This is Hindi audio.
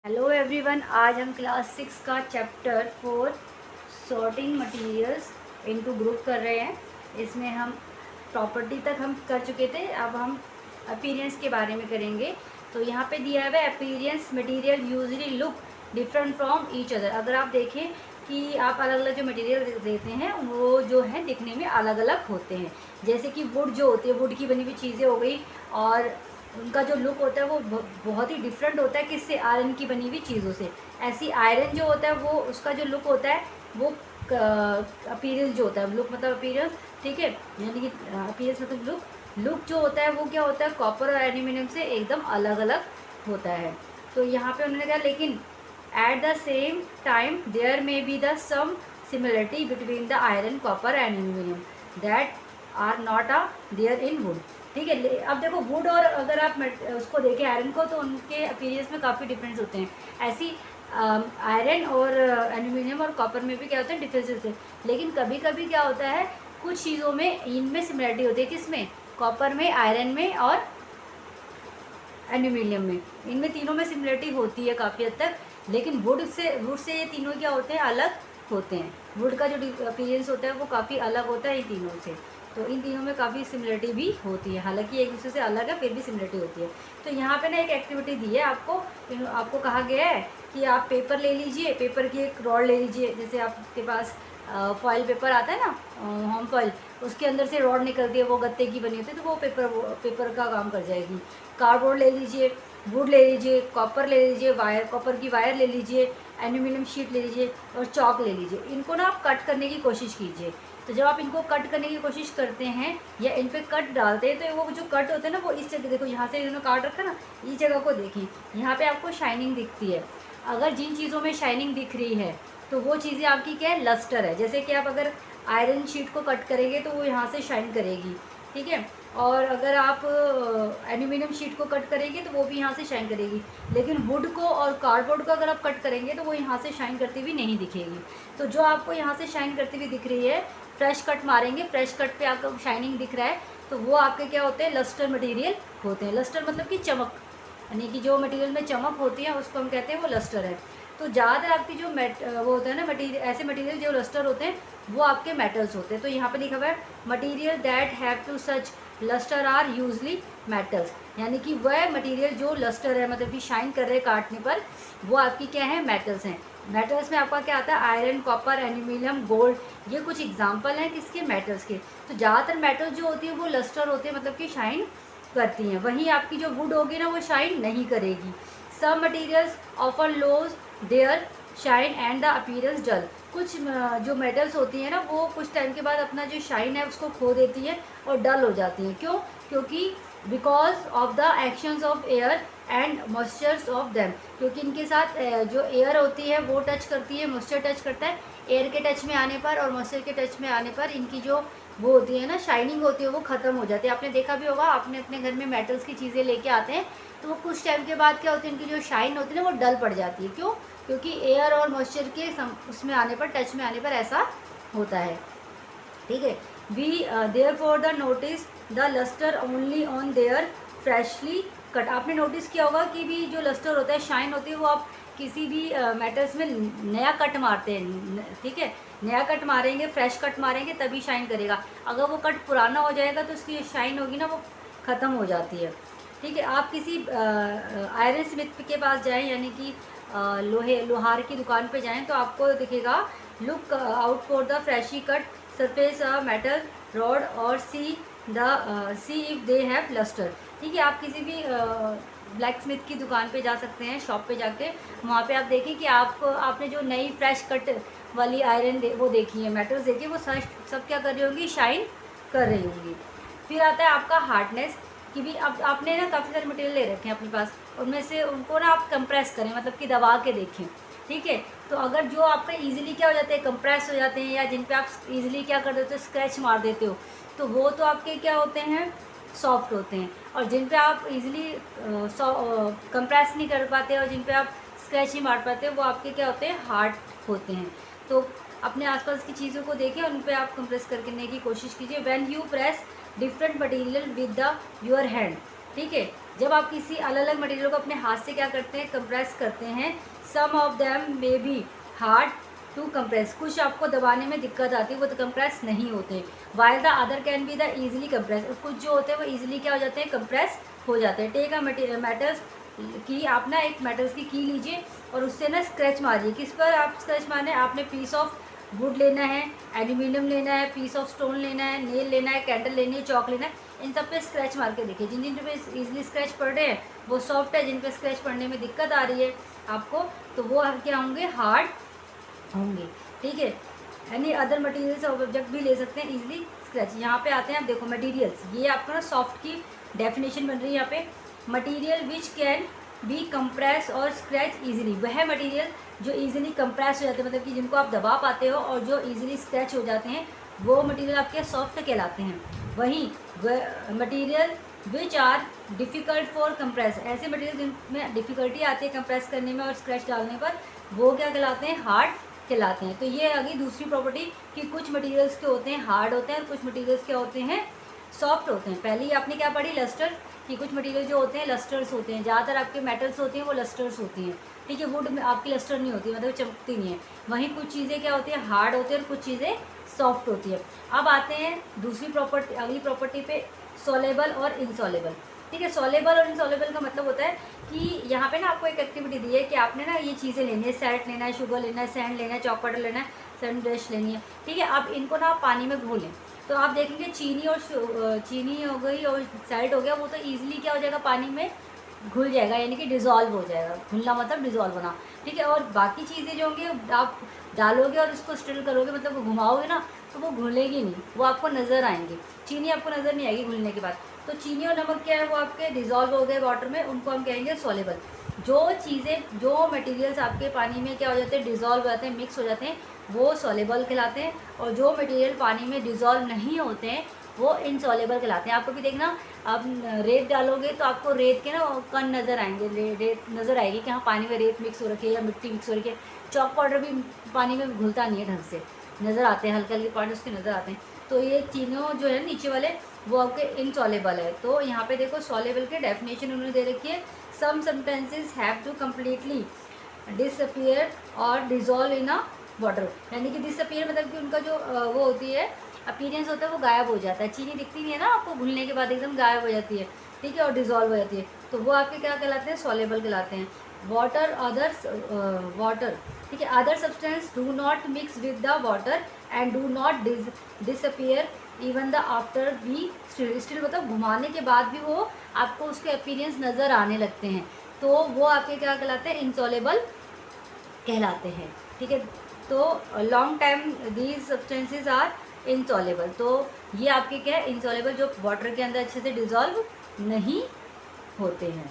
हेलो एवरीवन, आज हम क्लास 6 का chapter 4 sorting materials into group कर रहे हैं। इसमें हम प्रॉपर्टी तक हम कर चुके थे, अब हम अपीयरेंस के बारे में करेंगे। तो यहाँ पे दिया हुआ है appearance material usually look different from each other. अगर आप देखें कि आप अलग अलग जो मटेरियल देते हैं वो जो है दिखने में अलग अलग होते हैं। जैसे कि वुड जो होती है, वुड की बनी हुई चीज़ें हो गई, और उनका जो लुक होता है वो बहुत ही डिफरेंट होता है किससे, आयरन की बनी हुई चीज़ों से। ऐसी आयरन जो होता है वो उसका जो लुक होता है वो अपीयरेंस जो होता है, लुक मतलब अपीयरेंस, ठीक है, यानी कि अपीयरेंस मतलब लुक जो होता है वो क्या होता है, कॉपर और एल्यूमिनियम से एकदम अलग अलग होता है। तो यहाँ पे उन्होंने कहा लेकिन at the same time there may be the some similarity between the iron copper and aluminium that are not आ देयर इन वुड। ठीक है, अब देखो वुड और अगर आप उसको देखें आयरन को, तो उनके अपीयरेंस में काफ़ी डिफरेंस होते हैं। ऐसी आयरन और एल्यूमिनियम और कॉपर में भी क्या होते हैं, डिफरेंस होते हैं। लेकिन कभी कभी क्या होता है, कुछ चीज़ों में इनमें सिमिलरिटी होती है, किसमें, कॉपर में, आयरन में और एल्यूमिनियम में। इनमें तीनों में सिमिलरिटी होती है काफ़ी हद तक। लेकिन वुड से ये तीनों क्या होते हैं, अलग होते हैं। वुड का जो अपीयरेंस होता है वो काफ़ी अलग होता है इन तीनों से। तो इन तीनों में काफ़ी सिमिलरिटी भी होती है, हालांकि एक दूसरे से अलग है फिर भी सिमिलरिटी होती है। तो यहाँ पे ना एक एक्टिविटी दी है आपको कहा गया है कि आप पेपर ले लीजिए, पेपर की एक रॉड ले लीजिए। जैसे आपके पास फॉइल पेपर आता है ना, होम फॉइल, उसके अंदर से रॉड निकलती है, वो गत्ते की बनी होती है, तो वो पेपर का काम कर जाएगी। कार्डबोर्ड ले लीजिए, वुड ले लीजिए, कॉपर ले लीजिए, वायर, कॉपर की वायर ले लीजिए, एल्यूमिनियम शीट ले लीजिए और चॉक ले लीजिए। इनको ना आप कट करने की कोशिश कीजिए। तो जब आप इनको कट करने की कोशिश करते हैं या इन पे कट डालते हैं, तो वो जो कट होते हैं ना वो इस जगह, देखो यहाँ से इन्होंने काट रखा ना, इस जगह को देखें, यहाँ पे आपको शाइनिंग दिखती है। अगर जिन चीज़ों में शाइनिंग दिख रही है तो वो चीज़ें आपकी क्या है, लस्टर है। जैसे कि आप अगर आयरन शीट को कट करेंगे तो वो यहाँ से शाइन करेगी, ठीक है, और अगर आप एल्यूमिनियम शीट को कट करेंगे तो वो भी यहाँ से शाइन करेगी। लेकिन वुड को और कार्डबोर्ड को अगर आप कट करेंगे तो वो यहाँ से शाइन करती हुई नहीं दिखेगी। तो जो आपको यहाँ से शाइन करती हुई दिख रही है, फ्रेश कट मारेंगे, फ्रेश कट पे आपको शाइनिंग दिख रहा है, तो वो आपके क्या होते हैं, लस्टर मटेरियल होते हैं। लस्टर मतलब कि चमक, यानी कि जो मटेरियल में चमक होती है उसको हम कहते हैं वो लस्टर है। तो ज़्यादातर आपकी जो वो होता है ना मटेरियल, ऐसे मटेरियल जो लस्टर होते हैं वो आपके मेटल्स होते हैं। तो यहाँ पे लिखा हुआ है material that have to such lustre are usually metals, यानी कि वह मटेरियल जो लस्टर है, मतलब कि शाइन कर रहे हैं काटने पर, वो आपकी क्या है, मेटल्स हैं। मेटल्स में आपका क्या आता है, आयरन, कॉपर, एल्यूमिनियम, गोल्ड, ये कुछ एग्जांपल हैं किसके, मेटल्स के। तो ज़्यादातर मेटल्स जो होती है वो लस्टर होते हैं, मतलब कि शाइन करती हैं। वहीं आपकी जो वुड होगी ना वो शाइन नहीं करेगी। Some materials offer lose their shine and the appearance dull. कुछ जो मेटल्स होती हैं ना वो कुछ टाइम के बाद अपना जो शाइन है उसको खो देती है और डल हो जाती हैं। क्यों, क्योंकि because of the actions of air and moistures of them, क्योंकि इनके साथ जो एयर होती है वो टच करती है, मॉइस्चर टच करता है। एयर के टच में आने पर और मॉइस्चर के टच में आने पर इनकी जो वो होती है ना, शाइनिंग होती है, वो ख़त्म हो जाती है। आपने देखा भी होगा, आपने अपने घर में मेटल्स की चीज़ें लेके आते हैं तो वो कुछ टाइम के बाद क्या होती है, इनकी जो शाइन होती है ना वो डल पड़ जाती है। क्यों, क्योंकि एयर और मॉइस्चर के उसमें आने पर, टच में आने पर ऐसा होता है, ठीक है। We there for the notice the lustre only on their freshly cut. आपने नोटिस किया होगा कि भी जो लस्टर होता है, शाइन होती है, वो आप किसी भी मेटल्स में नया कट मारते हैं, ठीक है, नया कट मारेंगे, फ्रेश कट मारेंगे तभी शाइन करेगा। अगर वो कट पुराना हो जाएगा तो उसकी शाइन होगी ना वो ख़त्म हो जाती है, ठीक है। आप किसी आयरन स्मिथ के पास जाएं, यानी कि लोहार की दुकान पे जाएं, तो आपको दिखेगा look out for the freshly cut surface metal rod और see if they have lustre, ठीक है। आप किसी भी ब्लैक स्मिथ की दुकान पे जा सकते हैं, शॉप पे जाके, वहाँ पे आप देखें कि आपने जो नई फ्रेश कट वाली आयरन वो देखी है, मेटल्स देखिए, वो सब क्या कर रही होंगी, शाइन कर रही होंगी। फिर आता है आपका हार्डनेस, कि भी अब आपने ना काफ़ी सारे मटेरियल ले रखे हैं अपने पास, उनमें से उनको ना आप कंप्रेस करें, मतलब कि दबा के देखें, ठीक है। तो अगर जो आपका इजीली क्या हो जाते हैं, कंप्रेस हो जाते हैं, या जिन पे आप इजीली क्या कर देते हो, स्क्रैच मार देते हो, तो वो तो आपके क्या होते हैं, सॉफ्ट होते हैं। और जिन पे आप इजीली कंप्रेस नहीं कर पाते और जिन पे आप स्क्रैच नहीं मार पाते, वो आपके क्या होते हैं, हार्ड होते हैं। तो अपने आसपास की चीज़ों को देखें, उन पे आप कंप्रेस करने की कोशिश कीजिए। When you press different material with the your hand, ठीक है। जब आप किसी अलग अलग मटेरियल को अपने हाथ से क्या करते हैं, कंप्रेस करते हैं, some of them may be hard to compress, कुछ आपको दबाने में दिक्कत आती है, वो तो कंप्रेस नहीं होते, while the other can be the easily compress, कुछ जो होते हैं वो ईजिली क्या हो जाते हैं, कंप्रेस हो जाते हैं। टेक अ मेटल्स की, आप ना एक मेटल्स की लीजिए और उससे ना स्क्रैच मारिए। किस पर आप स्क्रैच मारना है, आपने पीस ऑफ वुड लेना है, एल्यूमिनियम लेना है, पीस ऑफ स्टोन लेना है, नेल लेना है, कैंडल लेनी है, चौक लेना है, इन सब पे स्क्रैच मार के देखिए। जिन जिन पे इजीली स्क्रैच पड़ रहे हैं वो सॉफ्ट है, जिन पे स्क्रैच पड़ने में दिक्कत आ रही है आपको तो वो क्या होंगे, हार्ड होंगे। ठीक है, एनी अदर मटेरियल्स ऑब्जेक्ट भी ले सकते हैं इजीली स्क्रैच। यहाँ पे आते हैं आप, देखो मटेरियल्स, ये आपका ना सॉफ्ट की डेफिनेशन बन रही है यहाँ पे, material which can be compress और स्क्रैच इजीली, वह मटेरियल जो इजीली कंप्रेस हो जाते हैं, मतलब कि जिनको आप दबा पाते हो और जो इजीली स्क्रैच हो जाते हैं, वो मटेरियल आपके सॉफ्ट कहलाते हैं। वहीं material which are difficult for compress, ऐसे मटेरियल जिनमें डिफ़िकल्टी आती है कंप्रेस करने में और स्क्रैच डालने पर, वो क्या कहलाते हैं, हार्ड कहलाते हैं। तो ये आ गई दूसरी प्रॉपर्टी कि कुछ मटेरियल्स के होते हैं हार्ड होते हैं और कुछ मटेरियल्स क्या होते हैं, सॉफ्ट होते हैं। पहले ही आपने क्या पढ़ी, लस्टर, कि कुछ मटेरियल जो होते हैं लस्टर्स होते हैं, ज़्यादातर आपके मेटल्स होते हैं वो लस्टर्स होती हैं। ठीक है, वुड में आपकी लस्टर नहीं होती, मतलब चमकती नहीं है। वहीं कुछ चीज़ें क्या होती हैं, हार्ड होती है और कुछ चीज़ें सॉफ्ट होती है। अब आते हैं दूसरी प्रॉपर्टी, अगली प्रॉपर्टी पे, सोलेबल और इनसोलेबल। ठीक है, सोलेबल और इनसोलेबल का मतलब होता है कि यहाँ पे ना आपको एक एक्टिविटी दी है कि आपने ना ये चीज़ें लेनी है, सैल्ट लेना है, शुगर लेना है, सैंड लेना है, चॉक पाउडर लेना है, सन ब्रश लेनी है। ठीक है, अब इनको ना आप पानी में घोलें, तो आप देखेंगे चीनी और चीनी हो गई और सैल्ट हो गया, वो तो ईजिली क्या हो जाएगा, पानी में घुल जाएगा, यानी कि डिज़ोल्व हो जाएगा। घुलना मतलब डिज़ोल्व होना। ठीक है, और बाकी चीज़ें जो होंगी आप डालोगे और उसको स्टिर करोगे, मतलब वो घुमाओगे ना, तो वो घुलेगी नहीं, वो आपको नज़र आएंगी। चीनी आपको नज़र नहीं आएगी घुलने के बाद। तो चीनी और नमक क्या है, वो आपके डिज़ोल्व हो गए वाटर में, उनको हम कहेंगे सोलेबल। जो चीज़ें, जो मटेरियल्स आपके पानी में क्या हो जाते हैं, डिज़ोल्व हो जाते हैं, मिक्स हो जाते हैं, वो सोलेबल कहलाते हैं। और जो मटेरियल पानी में डिज़ोल्व नहीं होते हैं वो इनसॉलेबल कहलाते हैं। आपको भी देखना, आप रेत डालोगे तो आपको रेत के ना कण नज़र आएंगे, रेत नज़र आएगी कि हाँ पानी में रेत मिक्स हो रखी है या मिट्टी मिक्स हो रखी है। चॉक पाउडर भी पानी में घुलता नहीं है ढंग से, नज़र आते हैं, हल्के हल्के पानी उसके नज़र आते हैं। तो ये तीनों जो है नीचे वाले वो आपके इनसॉलेबल है। तो यहाँ पे देखो सॉलेबल के डेफिनेशन उन्होंने दे रखी है, some substances have to completely disappear और डिज़ोल्व इन अ वाटर, यानी कि डिसअपियर मतलब कि उनका जो वो होती है, अपीयरेंस होता है, वो गायब हो जाता है। चीनी दिखती नहीं है ना आपको, घुलने के बाद एकदम गायब हो जाती है। ठीक है, और डिज़ोल्व हो जाती है, तो वो आपके क्या कहलाते हैं, सॉलेबल कहलाते हैं। वाटर, अदर्स, वाटर, ठीक है, other substance do not mix with the water and do not disappear even the after be still, मतलब घुमाने के बाद भी वो आपको उसके अपीयरेंस नज़र आने लगते हैं, तो वो आपके क्या कहलाते हैं, इनसॉलेबल कहलाते हैं। ठीक है, तो long time these substances are insoluble. तो ये आपके क्या है, इनसॉलेबल, जो वाटर के अंदर अच्छे से डिज़ोल्व नहीं होते हैं।